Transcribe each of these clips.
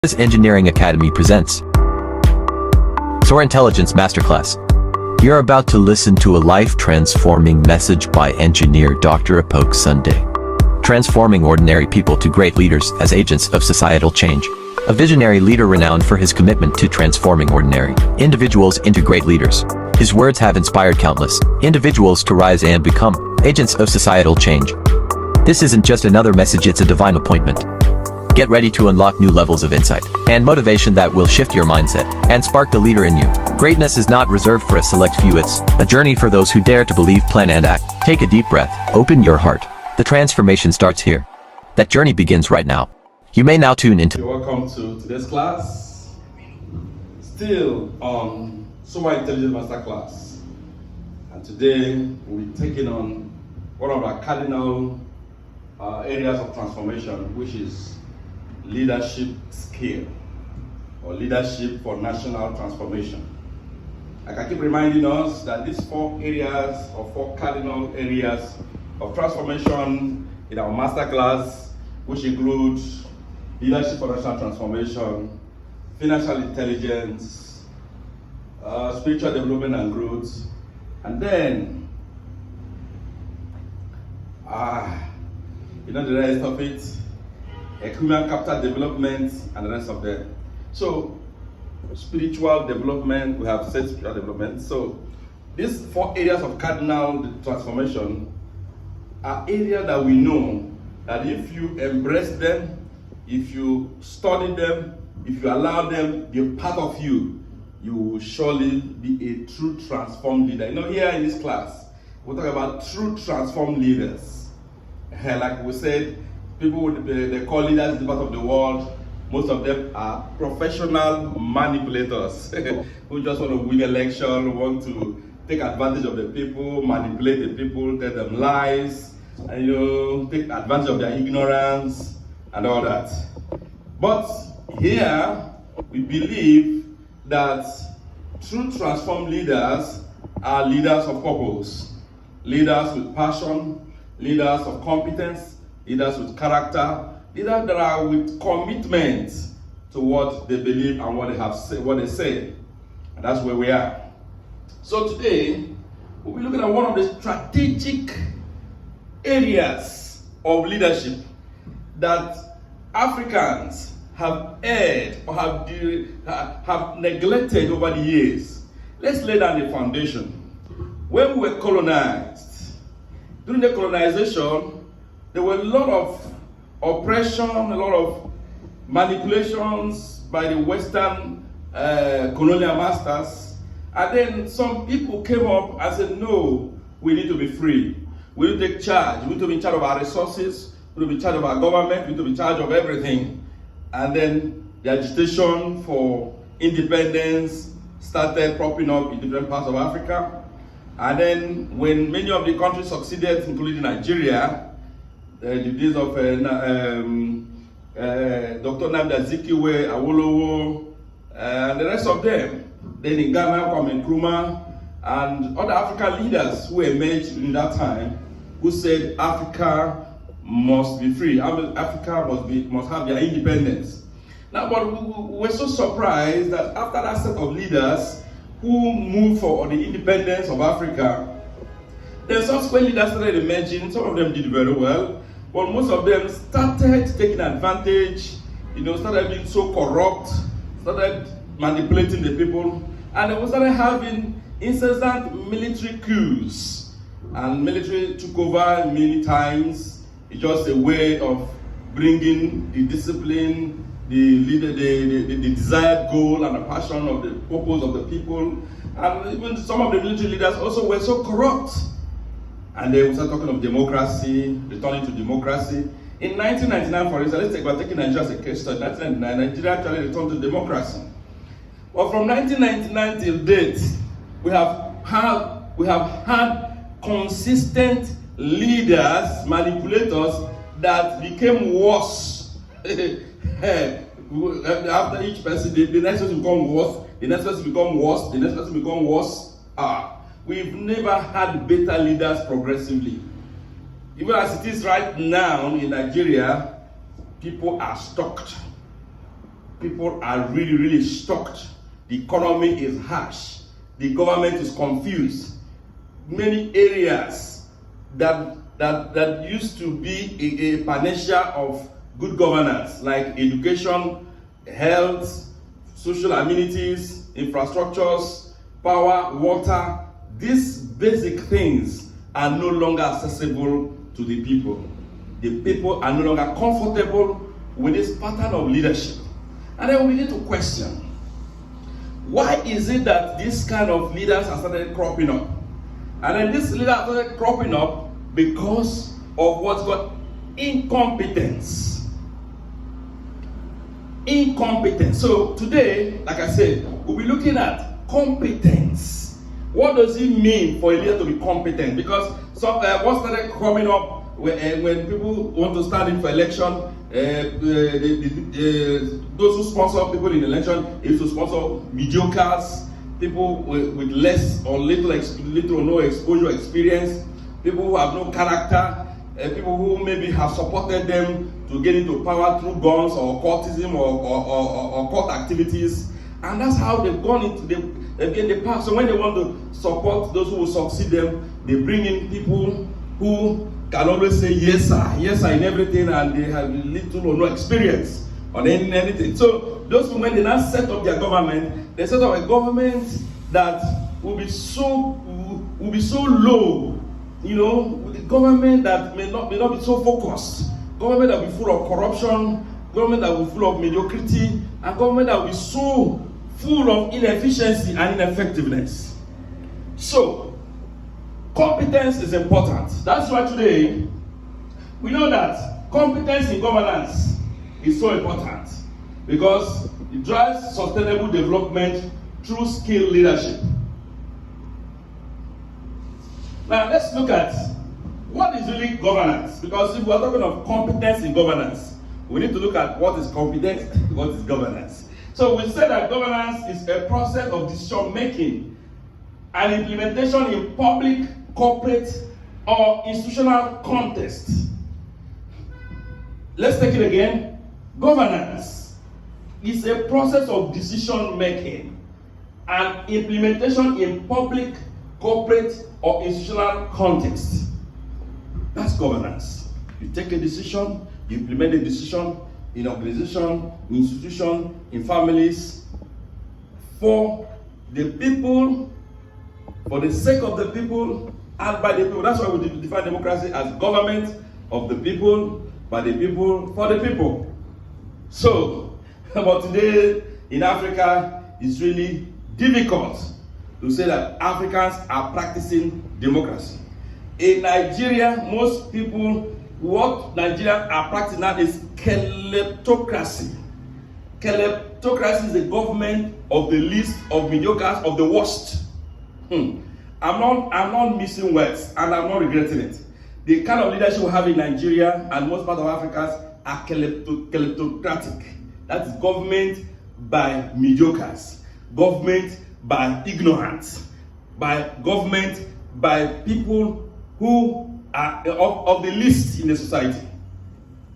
Engineering Academy presents Soar Intelligence Masterclass. You're about to listen to a life-transforming message by engineer Dr. Opoke Sunday. Transforming ordinary people to great leaders as agents of societal change. A visionary leader renowned for his commitment to transforming ordinary individuals into great leaders. His words have inspired countless individuals to rise and become agents of societal change. This isn't just another message, it's a divine appointment. Get ready to unlock new levels of insight and motivation that will shift your mindset and spark the leader in you. Greatness is not reserved for a select few, it's a journey for those who dare to believe, plan, and act. Take a deep breath, open your heart. The transformation starts here. That journey begins right now. You may now tune into. Welcome to today's class. Still on Soar Intelligence Masterclass. And today we'll be taking on one of our cardinal areas of transformation, which is leadership skill, or leadership for national transformation. I can keep reminding us that these four cardinal areas of transformation in our masterclass, which include leadership for national transformation, financial intelligence, spiritual development and growth, and then the rest of it, human capital development, and the rest of them. So, spiritual development, we have said spiritual development. So, these four areas of cardinal transformation are areas that we know that if you embrace them, if you study them, if you allow them to be part of you, you will surely be a true transformed leader. You know, here in this class, we'll talk about true transformed leaders. Like we said, people they call leaders in the part of the world. Most of them are professional manipulators who just want to win election, want to take advantage of the people, manipulate the people, tell them lies, and take advantage of their ignorance and all that. But here we believe that true transformed leaders are leaders of purpose, leaders with passion, leaders of competence, leaders with character, leaders that are with commitment to what they believe and what they say. And that's where we are. So today, we'll be looking at one of the strategic areas of leadership that Africans have erred or have neglected over the years. Let's lay down the foundation. When we were colonized, during the colonization, there were a lot of oppression, a lot of manipulations by the Western colonial masters. And then some people came up and said, no, we need to be free. We need to take charge. We need to be in charge of our resources. We need to be in charge of our government. We need to be in charge of everything. And then the agitation for independence started propping up in different parts of Africa. And then when many of the countries succeeded, including Nigeria, the days of Dr. Nnamdi Azikiwe, Awolowo, and the rest of them. Then in Ghana, Kwame Nkrumah, and other African leaders who emerged in that time, who said Africa must be free, Africa must have their independence. Now, but we were so surprised that after that set of leaders who moved for the independence of Africa, then subsequent leaders started emerging. Some of them did very well, but most of them started taking advantage, started being so corrupt, started manipulating the people, and they started having incessant military coups. And military took over many times. It's just a way of bringing the discipline, the desired goal and the passion of the purpose of the people. And even some of the military leaders also were so corrupt. And they started talking of democracy, returning to democracy. In 1999, for instance, let's take Nigeria as a case study. 1999, Nigeria actually returned to democracy. But from 1999 till date, we have had consistent leaders, manipulators that became worse. After each person, the next person become worse, the next person become worse, the next person become worse. We've never had better leaders progressively. Even as it is right now in Nigeria, people are stuck. people are really, really shocked. The economy is harsh. The government is confused. Many areas that used to be a panacea of good governance, like education, health, social amenities, infrastructures, power, water, these basic things are no longer accessible to the people. The people are no longer comfortable with this pattern of leadership. And then we begin to question, why is it that this kind of leaders are started cropping up? And then this leader started cropping up because of what's called incompetence. Incompetence. So today, like I said, we'll be looking at competence. What does it mean for a leader to be competent? Because what started coming up when people want to stand in for election, those who sponsor people in election is to sponsor mediocres, people with less or little or no exposure experience, people who have no character, people who maybe have supported them to get into power through guns or cultism or cult activities. And that's how they've gone into the past. So when they want to support those who will succeed them, they bring in people who can always say yes sir in everything, and they have little or no experience on anything. So those people, when they now set up their government, they set up a government that will be so low, with a government that may not be so focused, government that will be full of corruption, government that will be full of mediocrity, and government that will be so full of inefficiency and ineffectiveness. So competence is important. That's why today we know that competence in governance is so important, because it drives sustainable development through skilled leadership. Now let's look at what is really governance, because if we're talking of competence in governance, we need to look at what is competence, what is governance. So we say that governance is a process of decision making and implementation in public, corporate, or institutional context. Let's take it again. Governance is a process of decision making and implementation in public, corporate, or institutional context. That's governance. You take a decision, you implement a decision in organization, in institution, in families, for the people, for the sake of the people, and by the people. That's why we define democracy as government of the people, by the people, for the people. So, but today in Africa, it's really difficult to say that Africans are practicing democracy. In Nigeria, most people, what Nigerians are practicing now is kleptocracy. Kleptocracy is the government of the least, of mediocres, of the worst. I'm not missing words, and I'm not regretting it. The kind of leadership we have in Nigeria and most part of Africa are kleptocratic. That is government by mediocres, government by ignorance, by government by people who are of the least in the society.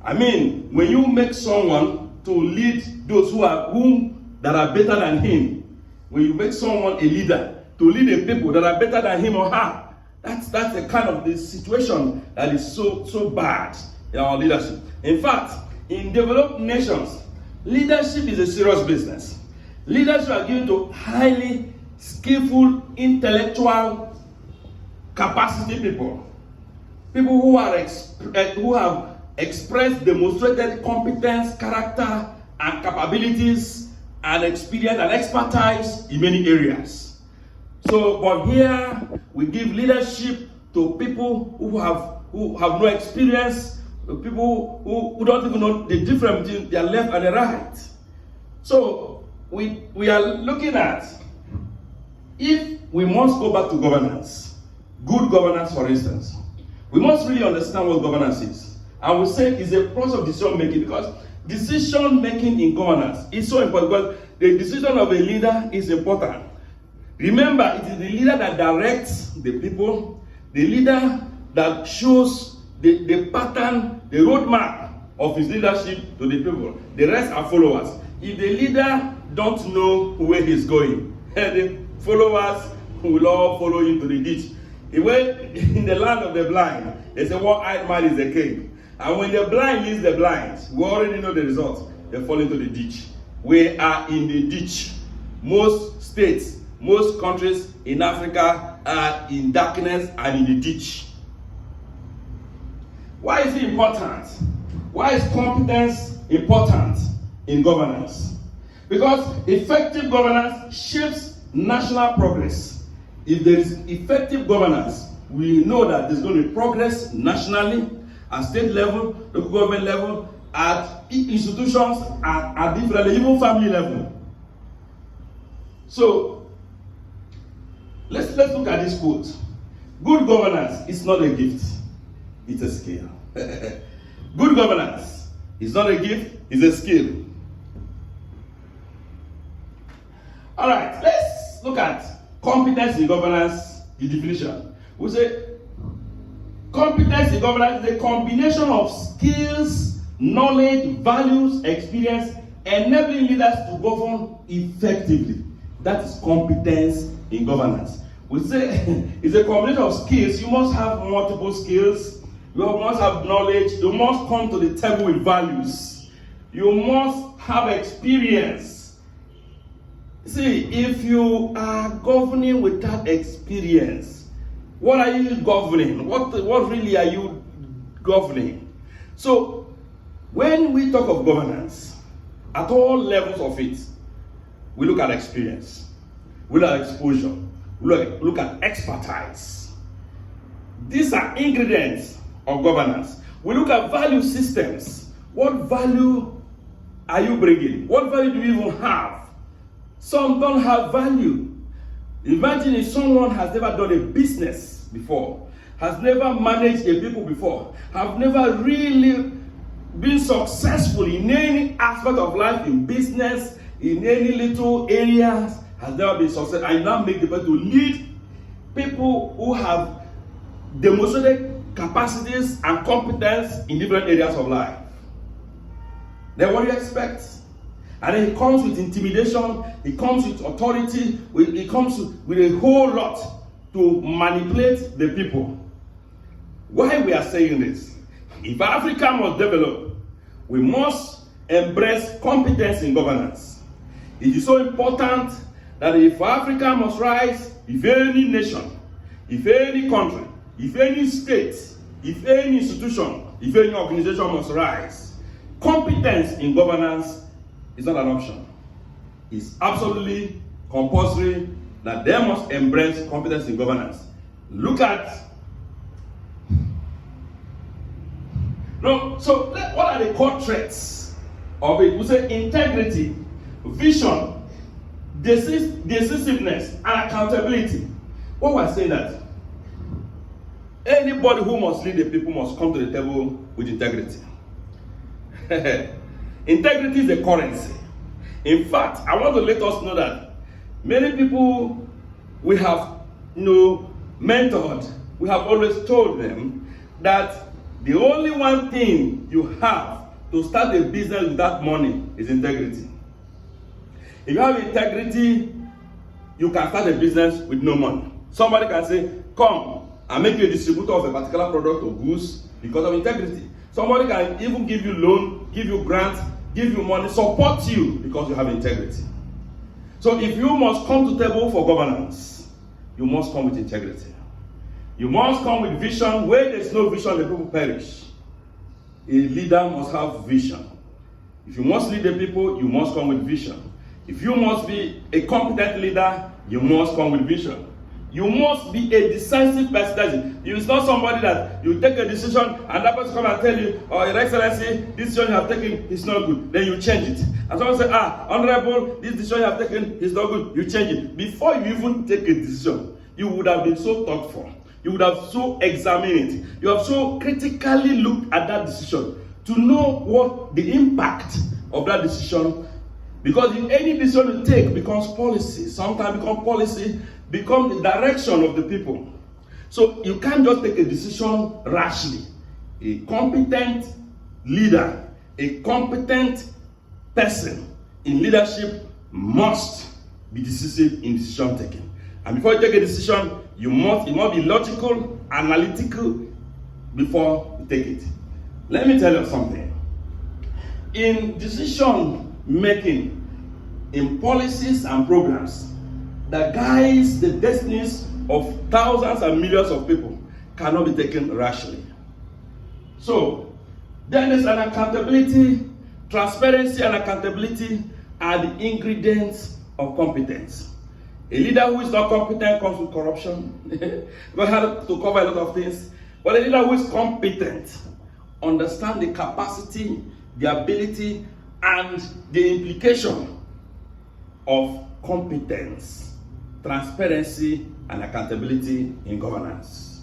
I mean, when you make someone to lead those that are better than him, when you make someone a leader to lead the people that are better than him or her, that's the kind of the situation that is so bad in our leadership. In fact, in developed nations, leadership is a serious business. Leaders are given to highly skillful, intellectual capacity people who have expressed, demonstrated competence, character, and capabilities, and experience and expertise in many areas. So, but here we give leadership to people who have no experience, people who don't even know the difference between their left and the right. So we are looking at, if we must go back to governance, good governance for instance, we must really understand what governance is. And we say it's a process of decision making, because decision making in governance is so important, because the decision of a leader is important. Remember, it is the leader that directs the people, the leader that shows the pattern, the roadmap of his leadership to the people. The rest are followers. if the leader don't know where he's going, the followers will all follow him to the ditch. In the land of the blind, they say one-eyed man is the king. And when the blind leads the blind, we already know the result. They fall into the ditch. We are in the ditch. Most states, most countries in Africa are in darkness and in the ditch. Why is it important? Why is competence important in governance? Because effective governance shapes national progress. If there is effective governance, we know that there's going to be progress nationally, at state level, local government level, at institutions, at different level, even family level. So, let's look at this quote. Good governance is not a gift, it's a skill. Good governance is not a gift, it's a skill. All right, let's look at competence in governance, the definition. We say competence in governance is a combination of skills, knowledge, values, experience, enabling leaders to govern effectively. That is competence in governance. We say it's a combination of skills. You must have multiple skills. You must have knowledge. You must come to the table with values. You must have experience. See, if you are governing without experience, what are you governing? What really are you governing? So, when we talk of governance, at all levels of it, we look at experience, we look at exposure, we look at expertise. These are ingredients of governance. We look at value systems. What value are you bringing? What value do you even have? Some don't have value. Imagine if someone has never done a business before, has never managed a people before, have never really been successful in any aspect of life, in business, in any little areas, has never been successful, and now make the person to lead people who have demonstrated capacities and competence in different areas of life. Then what do you expect? And then it comes with intimidation, it comes with authority, it comes with a whole lot to manipulate the people. Why we are saying this? If Africa must develop, we must embrace competence in governance. It is so important that if Africa must rise, if any nation, if any country, if any state, if any institution, if any organization must rise, competence in governance is not an option. It's absolutely compulsory that they must embrace competence in governance. Look at so what are the core traits of it? We say integrity, vision, decisiveness, and accountability. What we're saying that anybody who must lead the people must come to the table with integrity. Integrity is a currency. In fact, I want to let us know that many people we have mentored, we have always told them that the only one thing you have to start a business with that money is integrity. If you have integrity, you can start a business with no money. Somebody can say, come and make you a distributor of a particular product or goods because of integrity. Somebody can even give you loan, give you grant, give you money, support you because you have integrity. So if you must come to the table for governance, you must come with integrity. You must come with vision. Where there's no vision, the people perish. A leader must have vision. If you must lead the people, you must come with vision. If you must be a competent leader, you must come with vision. You must be a decisive person. It's not somebody that you take a decision and that person come and tell you, oh, Your Excellency, this decision you have taken is not good. Then you change it. And someone say, Honorable, this decision you have taken is not good. You change it. Before you even take a decision, you would have been so thoughtful. You would have so examined it. You have so critically looked at that decision to know what the impact of that decision. Because if any decision you take becomes policy, sometimes become the direction of the people. So you can't just take a decision rashly. A competent leader, a competent person in leadership must be decisive in decision taking. And before you take a decision, it must be logical, analytical before you take it. Let me tell you something. In decision making, in policies and programs that guides the destinies of thousands and millions of people cannot be taken rashly. So, then there's an accountability. Transparency and accountability are the ingredients of competence. A leader who is not competent comes with corruption. We have to cover a lot of things. But a leader who is competent understands the capacity, the ability, and the implication of competence, transparency, and accountability in governance.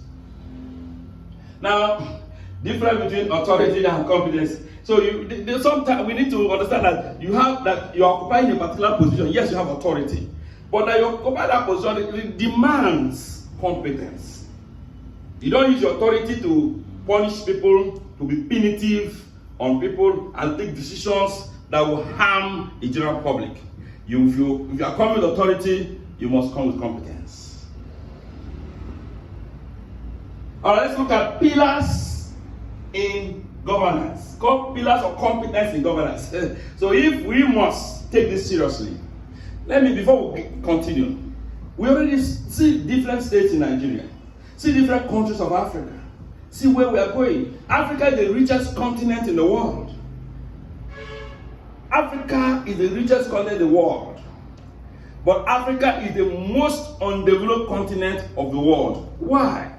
Now, difference between authority and competence. So sometimes we need to understand that you're occupying a particular position. Yes, you have authority, but that you occupy that position, it demands competence. You don't use your authority to punish people, to be punitive on people, and take decisions that will harm the general public. If you are coming with authority, you must come with competence. All right, let's look at pillars in governance. Pillars of competence in governance. So if we must take this seriously, before we continue, we already see different states in Nigeria, see different countries of Africa, see where we are going. Africa is the richest continent in the world. Africa is the richest continent in the world. But Africa is the most undeveloped continent of the world. Why?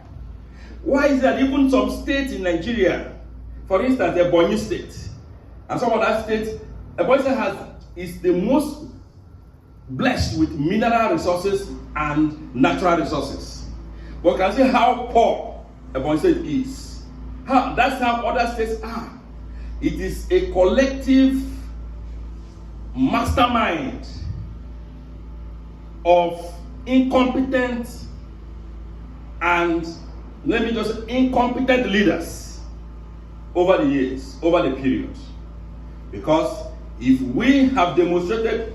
Why is that even some states in Nigeria, for instance, Ebonyi State, and some other states, Ebonyi State is the most blessed with mineral resources and natural resources. But you can see how poor Ebonyi State is. That's how other states are. It is a collective mastermind of incompetent and incompetent leaders over the years, over the period. Because if leaders have demonstrated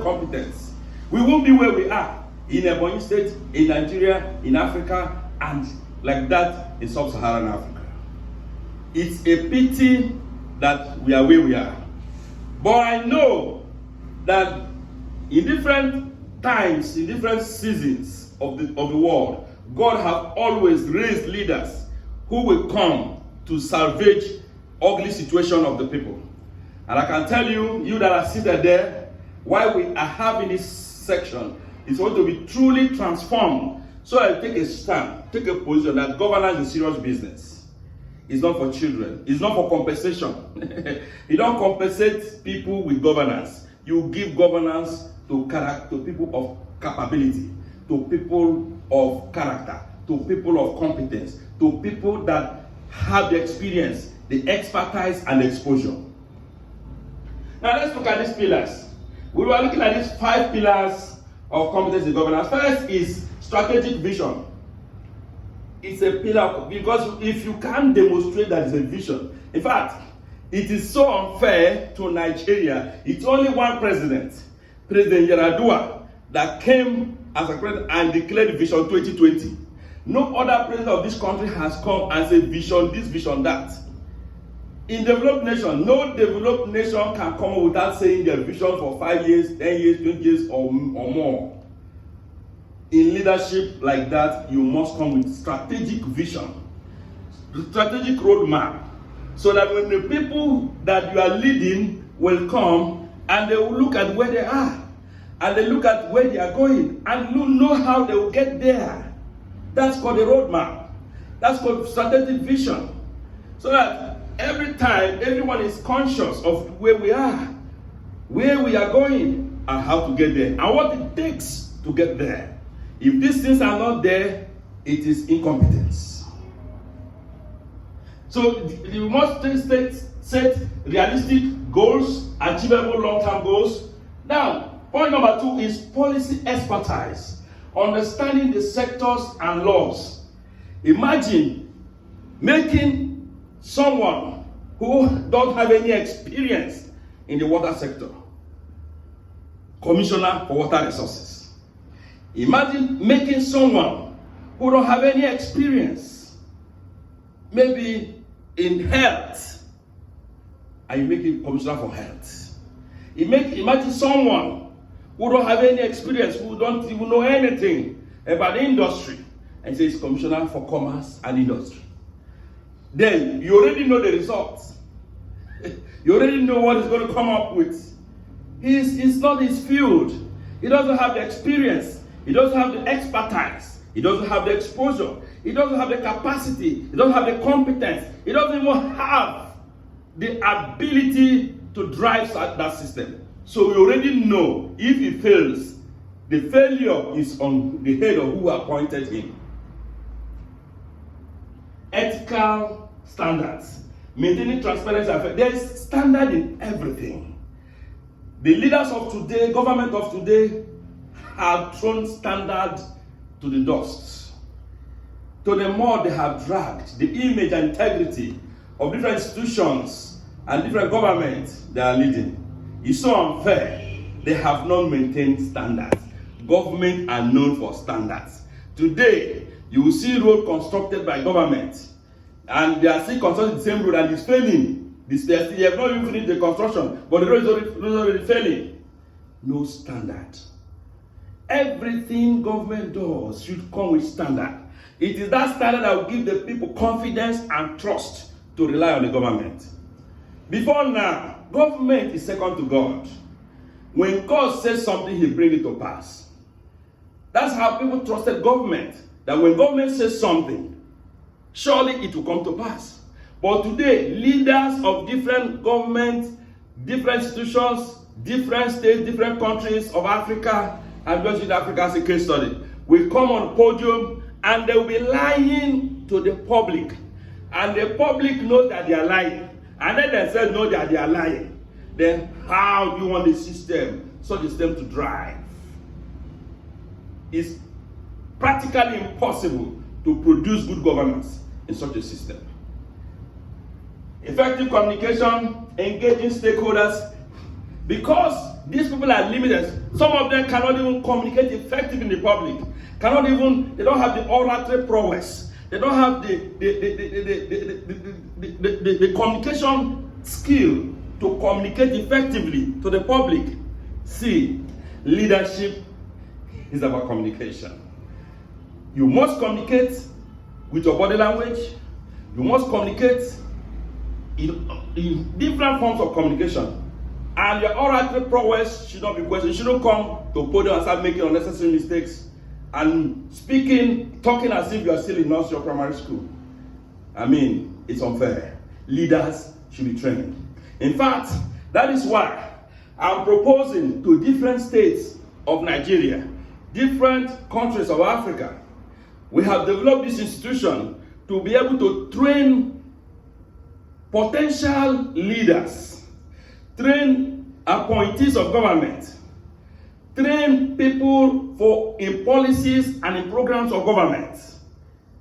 competence, we won't be where we are in Ebonyi State, in Nigeria, in Africa, and like that in sub-Saharan Africa. It's a pity that we are where we are. But I know that in different times, in different seasons of the world, God has always raised leaders who will come to salvage ugly situation of the people. And I can tell you, you that are seated there, why we are having this section is going to be truly transformed. So I take a stand, take a position that governance is serious business. It's not for children. It's not for compensation. You don't compensate people with governance. You give governance to people of capability, to people of character, to people of competence, to people that have the experience, the expertise, and the exposure. Now let's look at these pillars. We were looking at these 5 pillars of competence in governance. First is strategic vision. It's a pillar because if you can't demonstrate that it's a vision, in fact, it is so unfair to Nigeria. It's only one president, President Yaradua, that came as a president and declared Vision 2020. No other president of this country has come and said vision this, vision that. In developed nation, no developed nation can come without saying their vision for 5 years, 10 years, 20 years or more. In leadership like that, you must come with strategic vision, strategic roadmap, so that when the people that you are leading will come and they will look at where they are and they look at where they are going and know how they will get there. That's called a roadmap. That's called strategic vision. So that every time everyone is conscious of where we are going, and how to get there, and what it takes to get there. If these things are not there, it is incompetence. So you must set realistic goals, achievable long-term goals. Now, point number 2 is policy expertise. Understanding the sectors and laws. Imagine making someone who don't have any experience in the water sector, commissioner for water resources. Imagine making someone who don't have any experience, maybe in health, and you make him commissioner for health. Imagine someone who don't have any experience, who don't even know anything about the industry, and says commissioner for commerce and industry. Then you already know the results. You already know what he's going to come up with. It's not his field. He doesn't have the experience. He doesn't have the expertise. He doesn't have the exposure. He doesn't have the capacity. He doesn't have the competence. He doesn't even have the ability to drive that system. So we already know if he fails, the failure is on the head of who appointed him. Ethical standards, maintaining transparency. There is standard in everything. The leaders of today, government of today, have thrown standard to the dust. To the mud they have dragged the image and integrity of different institutions and different governments they are leading. It's so unfair. They have not maintained standards. Government are known for standards. Today, you will see road constructed by government, and they are still constructing the same road and it's failing. They have not even finished the construction, but the road is already failing. No standard. Everything government does should come with standard. It is that standard that will give the people confidence and trust to rely on the government. Before now, government is second to God. When God says something, he brings it to pass. That's how people trusted government. That when government says something, surely it will come to pass. But today, leaders of different governments, different institutions, different states, different countries of Africa, and just in Africa as a case study, will come on the podium and they will be lying to the public. And the public knows that they are lying. And then they say, no, that they are lying. Then how do you want the system, such a system to drive? It's practically impossible to produce good governance in such a system. Effective communication, engaging stakeholders, because these people are limited. Some of them cannot even communicate effectively in the public. They don't have the oratory prowess. They don't have the communication skill to communicate effectively to the public. See, leadership is about communication. You must communicate with your body language. You must communicate in different forms of communication. And your oratory prowess should not be questioned. You shouldn't come to podium and start making unnecessary mistakes and talking as if you are still in nursery or primary school. I mean, it's unfair. Leaders should be trained. In fact, that is why I'm proposing to different states of Nigeria, different countries of Africa, we have developed this institution to be able to train potential leaders, train appointees of government, train people in policies and in programs of government.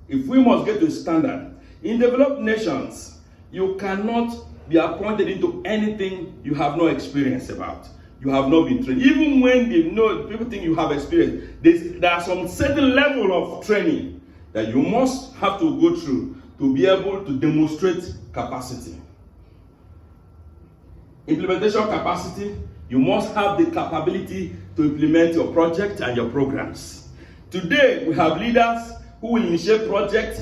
If we must get to a standard, in developed nations, you cannot be appointed into anything you have no experience about. You have not been trained. Even when people think you have experience, there are some certain level of training that you must have to go through to be able to demonstrate capacity. Implementation capacity, you must have the capability to implement your project and your programs. Today, we have leaders who will initiate projects,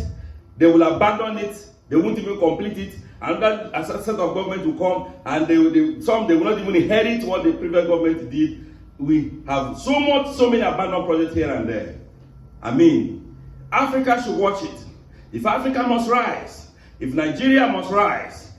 they will abandon it, they won't even complete it, and then a set of government will come and they will not even inherit what the previous government did. We have so many abandoned projects here and there. I mean, Africa should watch it. If Africa must rise, if Nigeria must rise,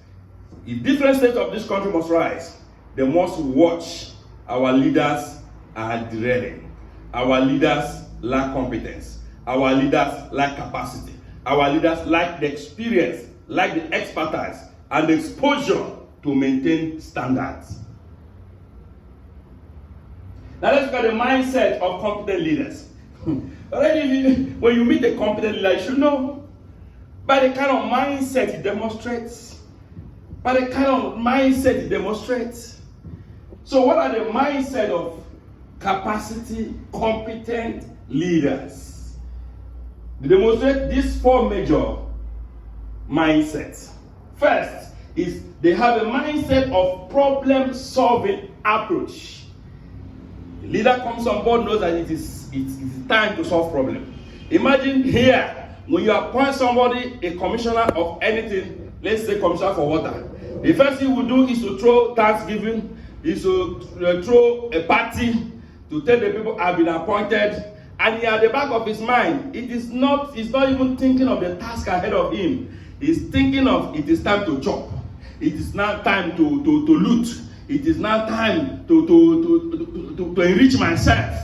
if different states of this country must rise, they must watch. Our leaders are derailing. Our leaders lack competence. Our leaders lack capacity. Our leaders lack the experience, lack the expertise, and the exposure to maintain standards. Now let's look at the mindset of competent leaders. Already, when you meet a competent leader, you should know by the kind of mindset he demonstrates. By the kind of mindset he demonstrates. So what are the mindset of capacity, competent leaders? They demonstrate these 4 major mindsets. First is they have a mindset of problem-solving approach. The leader comes on board, knows that it's time to solve problems. Imagine here, when you appoint somebody a commissioner of anything, let's say commissioner for water, the first thing he will do is to throw Thanksgiving, is to throw a party to tell the people have been appointed, and at the back of his mind, he's not even thinking of the task ahead of him. He's thinking of it is time to chop. It is now time to loot. It is now time to enrich myself.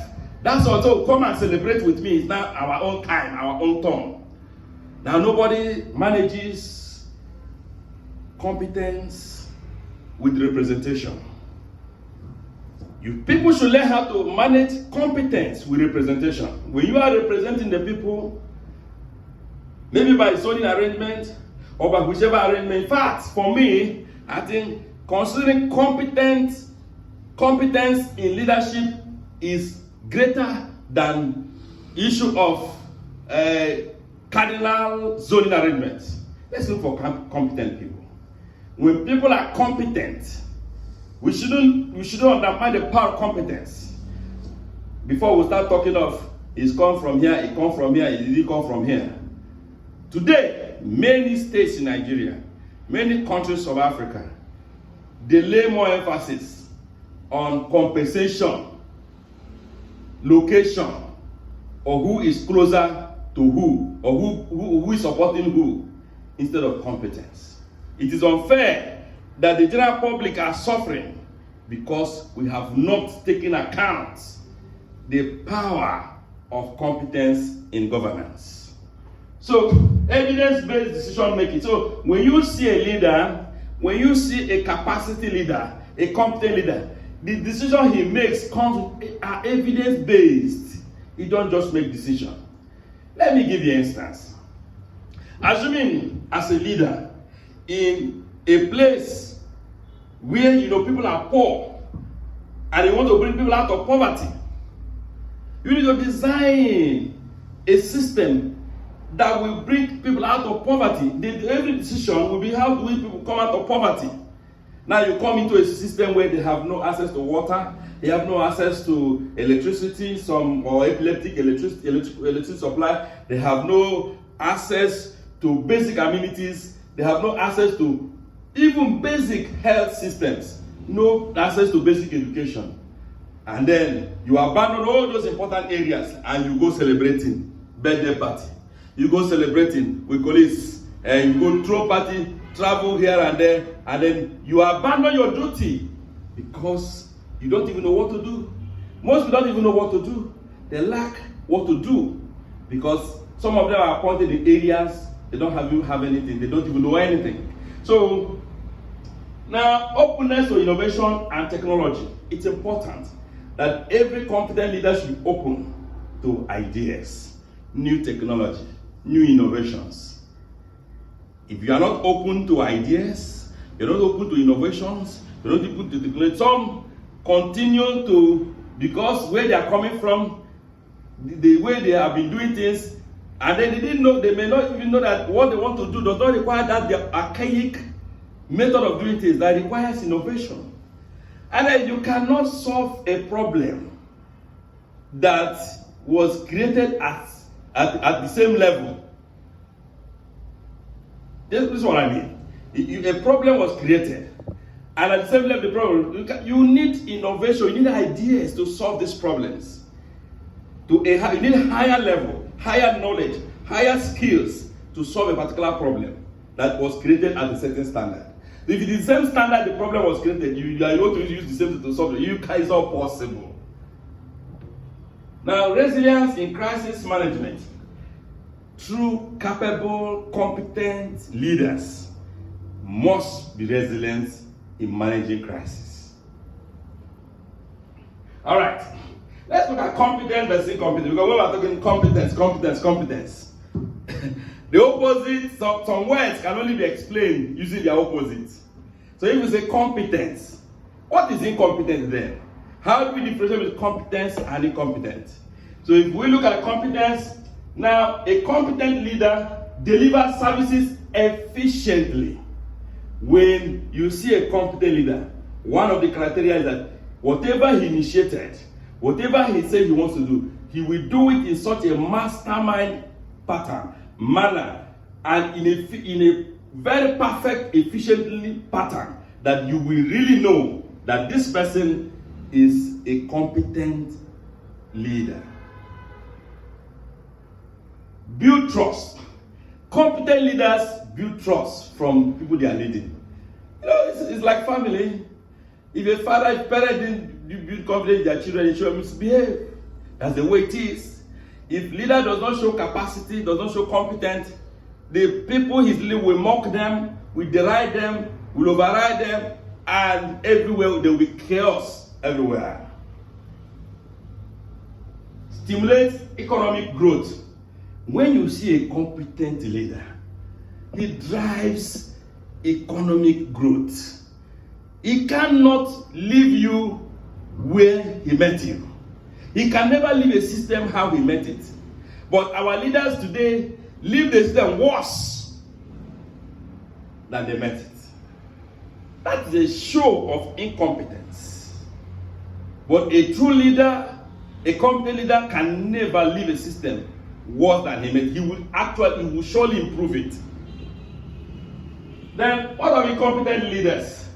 That's also come and celebrate with me. It's now our own time, our own turn. Now nobody manages competence with representation. You people should learn how to manage competence with representation. When you are representing the people, maybe by zoning arrangement or by whichever arrangement. In fact, for me, I think considering competence in leadership is greater than issue of cardinal zoning arrangements. Let's look for competent people. When people are competent, we shouldn't undermine the power of competence. Before we start talking of it's come from here, it come from here, it didn't come from here. Today, many states in Nigeria, many countries of Africa, they lay more emphasis on compensation, location, or who is closer to who, or who is supporting who, instead of competence. It is unfair that the general public are suffering because we have not taken account the power of competence in governance. So, evidence-based decision making. So, when you see a leader, when you see a capacity leader, a competent leader, the decision he makes are evidence-based. He don't just make decisions. Let me give you an instance. Assuming as a leader in a place where people are poor and you want to bring people out of poverty, you need to design a system that will bring people out of poverty. Every decision will be how do we people come out of poverty. Now you come into a system where they have no access to water, they have no access to electricity, or epileptic electricity supply, they have no access to basic amenities, they have no access to even basic health systems, no access to basic education. And then you abandon all those important areas and you go celebrating birthday party. You go celebrating with colleagues and you go throw party, travel here and there, and then you abandon your duty because you don't even know what to do. Most people don't even know what to do. They lack what to do because some of them are appointed in areas they don't have anything. They don't even know anything. So now, openness to innovation and technology. It's important that every competent leader should be open to ideas, new technology, new innovations. If you are not open to ideas, you're not open to innovations, you're not open to technology, some continue to, because where they are coming from, the way they have been doing things, and then they may not even know that what they want to do does not require that the archaic method of doing things that requires innovation. And then you cannot solve a problem that was created at the same level. This is what I mean. A problem was created, and at the same level, the problem, you need innovation, you need ideas to solve these problems. You need higher level, higher knowledge, higher skills to solve a particular problem that was created at a certain standard. If it's the same standard the problem was created, you are able to use the same to solve it. It's not possible. Now, resilience in crisis management. True, capable, competent leaders must be resilient in managing crisis. All right, let's look at competence versus incompetence. Because when we're talking competence, the opposite, some words can only be explained using their opposite. So if we say competence, What is incompetence then? How do we differentiate between competence and incompetence? So if we look at competence, now a competent leader delivers services efficiently. When you see a competent leader, one of the criteria is that whatever he initiated, whatever he said he wants to do, he will do it in such a mastermind manner, and in a very perfect, efficiently pattern that you will really know that this person is a competent leader. Build trust. Competent leaders build trust from people they are leading. You know, it's like family. If a father, if parent didn't build confidence in their children, they should misbehave. That's the way it is. If leader does not show capacity, does not show competence, the people he's leading will mock them, will deride them, will override them, and everywhere there will be chaos everywhere. Stimulate economic growth. When you see a competent leader, he drives economic growth. He cannot leave you where he met you. He can never leave a system how he met it. But our leaders today leave the system worse than they met it. That is a show of incompetence. But a true leader, a competent leader, can never leave a system worse than he met. He will surely improve it. Then what are incompetent leaders?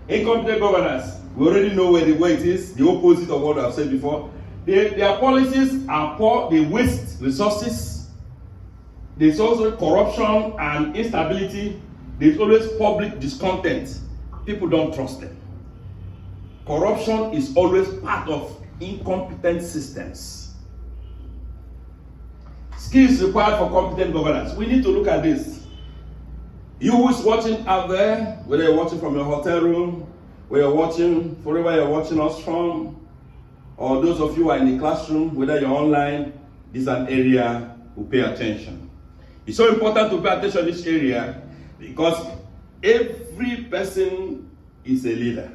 Incompetent governors. We already know where it is, the opposite of what I've said before. Their policies are poor, they waste resources. There's also corruption and instability. There's always public discontent. People don't trust them. Corruption is always part of incompetent systems. Skills required for competent governance. We need to look at this. You who's watching out there, whether you're watching from your hotel room, where you're watching, wherever you're watching us from, or those of you who are in the classroom, whether you're online, this is an area to pay attention. It's so important to pay attention to this area because every person is a leader.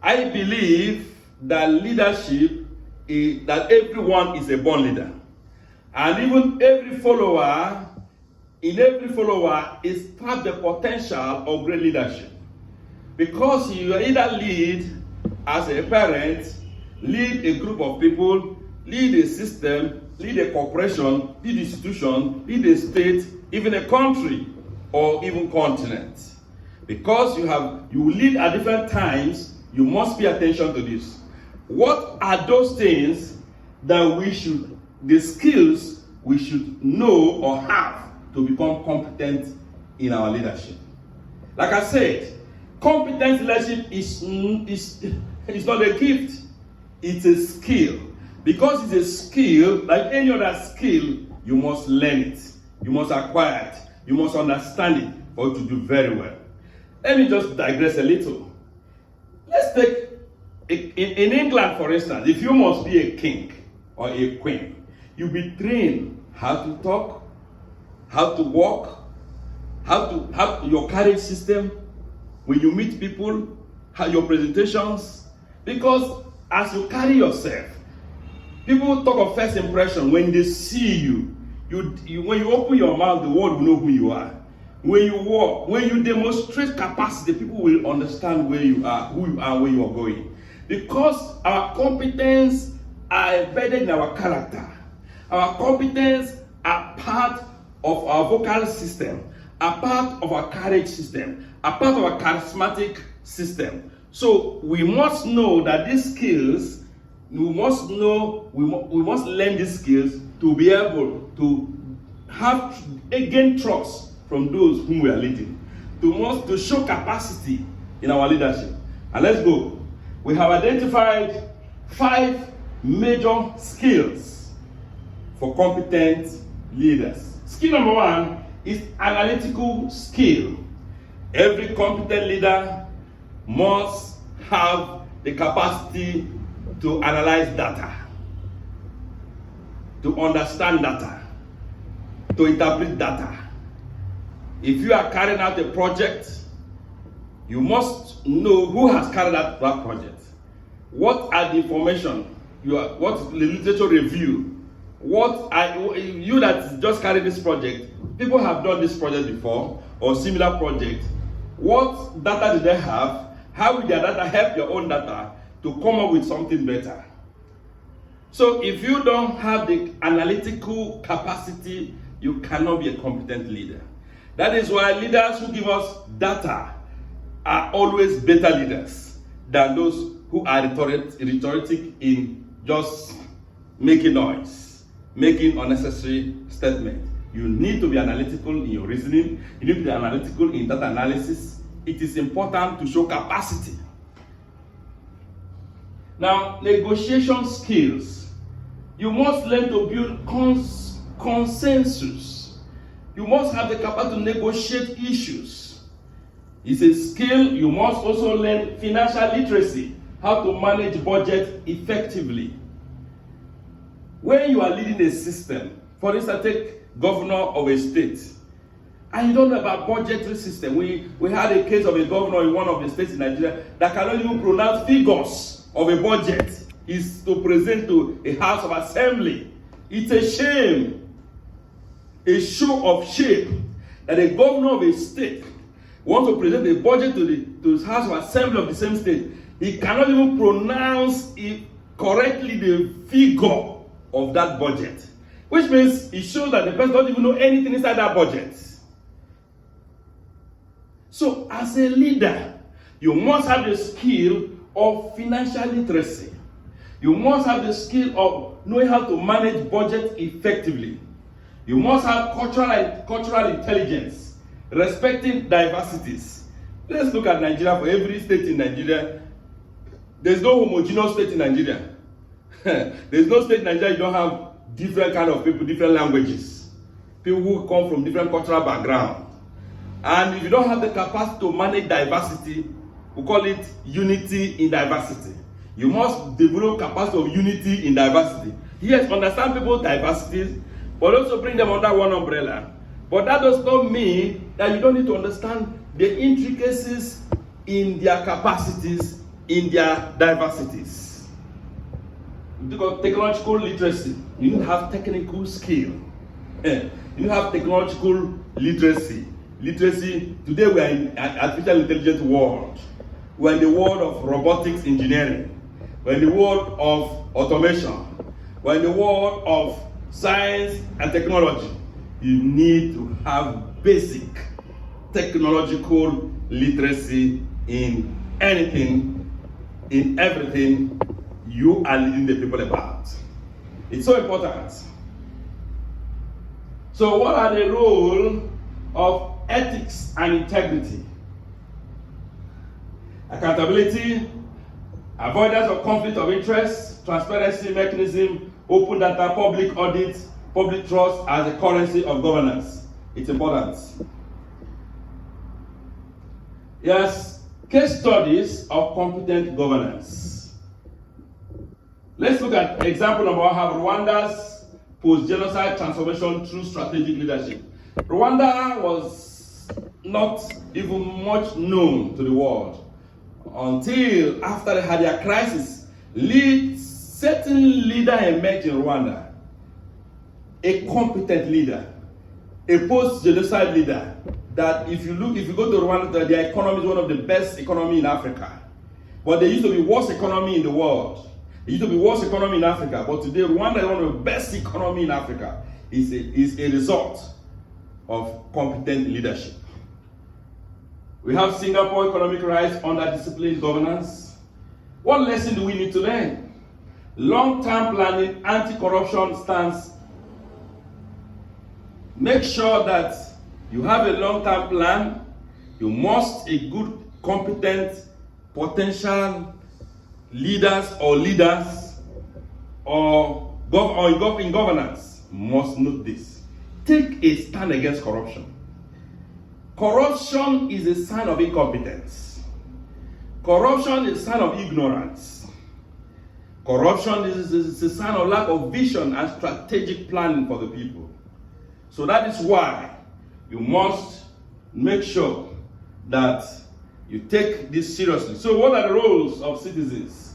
I believe that leadership is that everyone is a born leader. And even every follower is have the potential of great leadership. Because you either lead as a parent, lead a group of people, lead a system, lead a corporation, lead an institution, lead a state, even a country, or even continent. Because you lead at different times, you must pay attention to this. What are those things that the skills we should know or have to become competent in our leadership? Like I said, competent leadership is not a gift, it's a skill. Because it's a skill, like any other skill, you must learn it, you must acquire it, you must understand it for you to do very well. Let me just digress a little. Let's take, in England for instance, if you must be a king or a queen, you'll be trained how to talk, how to walk, how your carriage system, when you meet people, how your presentations, because as you carry yourself, people talk of first impression. When they see you, when you open your mouth, the world will know who you are. When you walk, when you demonstrate capacity, people will understand where you are, who you are, where you are going. Because our competence are embedded in our character. Our competence are part of our vocal system, are part of our carriage system, are part of our charismatic system. So we must know that these skills, we must learn these skills to be able to gain trust from those whom we are leading, to show capacity in our leadership. And let's go. We have identified 5 major skills for competent leaders. Skill number 1 is analytical skill. Every competent leader must have the capacity to analyze data, to understand data, to interpret data. If you are carrying out a project, You must know who has carried out that project. What are the information? What is the literature review? What are you that just carried this project? People have done this project before or similar project. What data did they have? How will their data help your own data to come up with something better? So if you don't have the analytical capacity, you cannot be a competent leader. That is why leaders who give us data are always better leaders than those who are rhetoric in just making noise, making unnecessary statements. You need to be analytical in your reasoning. You need to be analytical in data analysis. It is important to show capacity. Now, negotiation skills. You must learn to build consensus. You must have the capacity to negotiate issues. It's a skill. You must also learn financial literacy, how to manage budget effectively. When you are leading a system, for instance, take governor of a state, and you don't know about budgetary system. We had a case of a governor in one of the states in Nigeria that cannot even pronounce figures of a budget is to present to a house of assembly. It's a shame, a show of shame, that a governor of a state wants to present a budget to the house of assembly of the same state. He cannot even pronounce it correctly, the figure of that budget, which means it shows that the person doesn't even know anything inside that budget. So as a leader, you must have the skill of financial literacy. You must have the skill of knowing how to manage budget effectively. You must have cultural intelligence, respecting diversities. Let's look at Nigeria. For every state in Nigeria, there's no homogeneous state in Nigeria. There's no state in Nigeria you don't have different kind of people, different languages, people who come from different cultural backgrounds. And if you don't have the capacity to manage diversity, we call it unity in diversity. You must develop capacity of unity in diversity. Yes, understand people's diversities, but also bring them under one umbrella. But that does not mean that you don't need to understand the intricacies in their capacities, in their diversities. Because technological literacy, you need to have technical skill. You need to have technological literacy. Today we are in an artificial intelligence world. We are in the world of robotics engineering. We are in the world of automation. We are in the world of science and technology. You need to have basic technological literacy in anything, in everything you are leading the people about. It's so important. So what are the roles of ethics and integrity? Accountability, avoidance of conflict of interest, transparency mechanism, open data, public audit, public trust as a currency of governance. It's important. Yes, case studies of competent governance. Let's look at example number one, how Rwanda's post-genocide transformation through strategic leadership. Rwanda was not even much known to the world until after they had their crisis. Certain leader emerged in Rwanda, a competent leader, a post-genocide leader, that if you go to Rwanda, their economy is one of the best economy in Africa. But there used to be worst economy in the world. It used to be worst economy in Africa, but today Rwanda is one of the best economy in Africa. Is a result of competent leadership. We have Singapore economic rise under disciplined governance. What lesson do we need to learn? Long-term planning, anti-corruption stance. Make sure that you have a long-term plan. You must a good, competent, potential leaders or in governance must note this. Take a stand against corruption. Corruption is a sign of incompetence. Corruption is a sign of ignorance. Corruption is a sign of lack of vision and strategic planning for the people. So that is why you must make sure that you take this seriously. So what are the roles of citizens?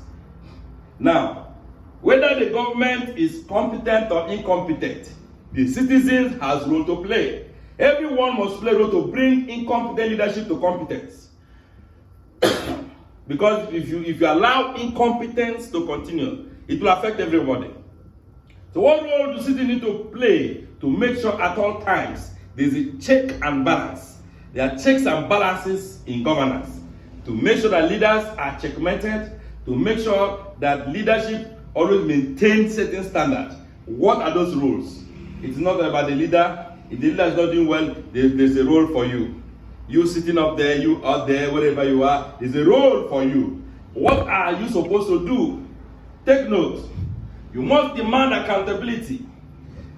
Now, whether the government is competent or incompetent, the citizens has role to play. Everyone must play a role to bring incompetent leadership to competence. Because if you allow incompetence to continue, it will affect everybody. So what role do citizens need to play to make sure at all times there is a check and balance? There are checks and balances in governance to make sure that leaders are checkmated, to make sure that leadership always maintains certain standards. What are those rules? It's not about the leader. If the leader is not doing well, there's a role for you. You sitting up there, you out there, wherever you are, there's a role for you. What are you supposed to do? Take note. You must demand accountability.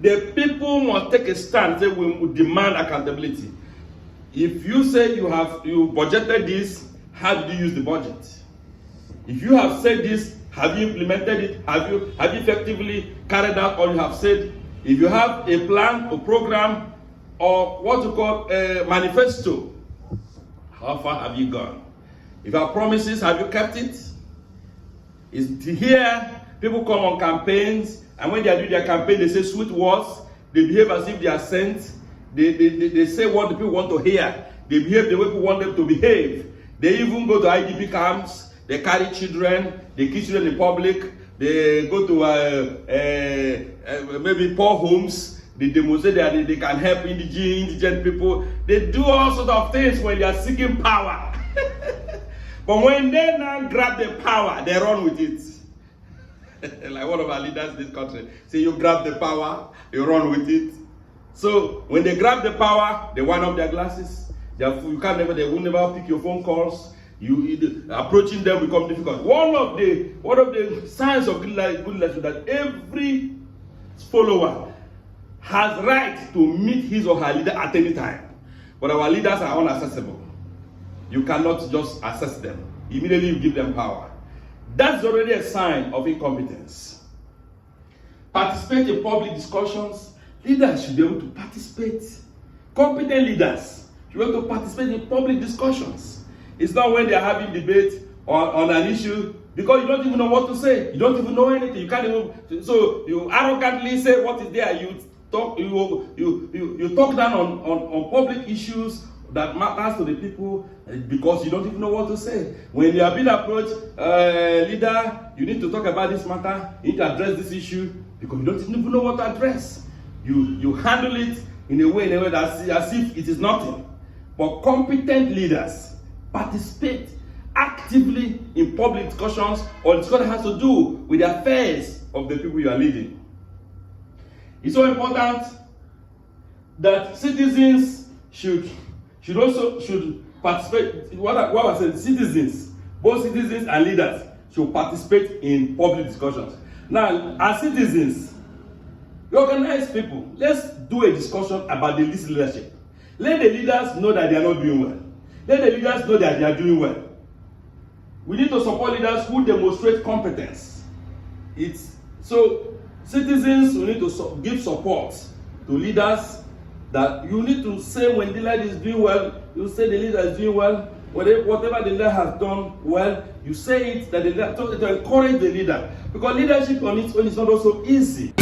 The people must take a stand. Say we demand accountability. If you say you budgeted this, how did you use the budget? If you have said this, have you implemented it? Have you effectively carried out all you have said? If you have a plan, a program, or what you call a manifesto, how far have you gone? If you have promises, have you kept it? Is here people come on campaigns, and when they are doing their campaign, they say sweet words. They behave as if they are sent. They say what the people want to hear. They behave the way people want them to behave. They even go to IDP camps. They carry children. They kill children in public. They go to maybe poor homes. They demonstrate that they can help indigent people. They do all sorts of things when they are seeking power. But when they now grab the power, they run with it. Like one of our leaders in this country. Say you grab the power, you run with it. So when they grab the power, they wind up their glasses. They will never pick your phone calls. Approaching them become difficult. One of the signs of good leadership is that every follower has right to meet his or her leader at any time. But our leaders are unaccessible. You cannot just access them. Immediately you give them power. That's already a sign of incompetence. Participate in public discussions. Leaders should be able to participate. Competent leaders should be able to participate in public discussions. It's not when they are having debate on an issue because you don't even know what to say. You don't even know anything. You can't even. So you arrogantly say what is there. You talk down on public issues that matters to the people because you don't even know what to say. When you are being approached, leader, you need to talk about this matter. You need to address this issue because you don't even know what to address. You handle it in a way that's as if it is nothing. But competent leaders participate actively in public discussions or discussion that has to do with the affairs of the people you are leading. It's so important that citizens should participate. What I said, citizens, both citizens and leaders should participate in public discussions. Now, as citizens, we organize people. Let's do a discussion about the leadership. Let the leaders know that they are not doing well. Let the leaders know that they are doing well. We need to support leaders who demonstrate competence. So citizens will need to give support to leaders. That you need to say when the leader is doing well, you say the leader is doing well. Whatever the leader has done well, you say it that the leader, to encourage the leader. Because leadership on its own is not also easy.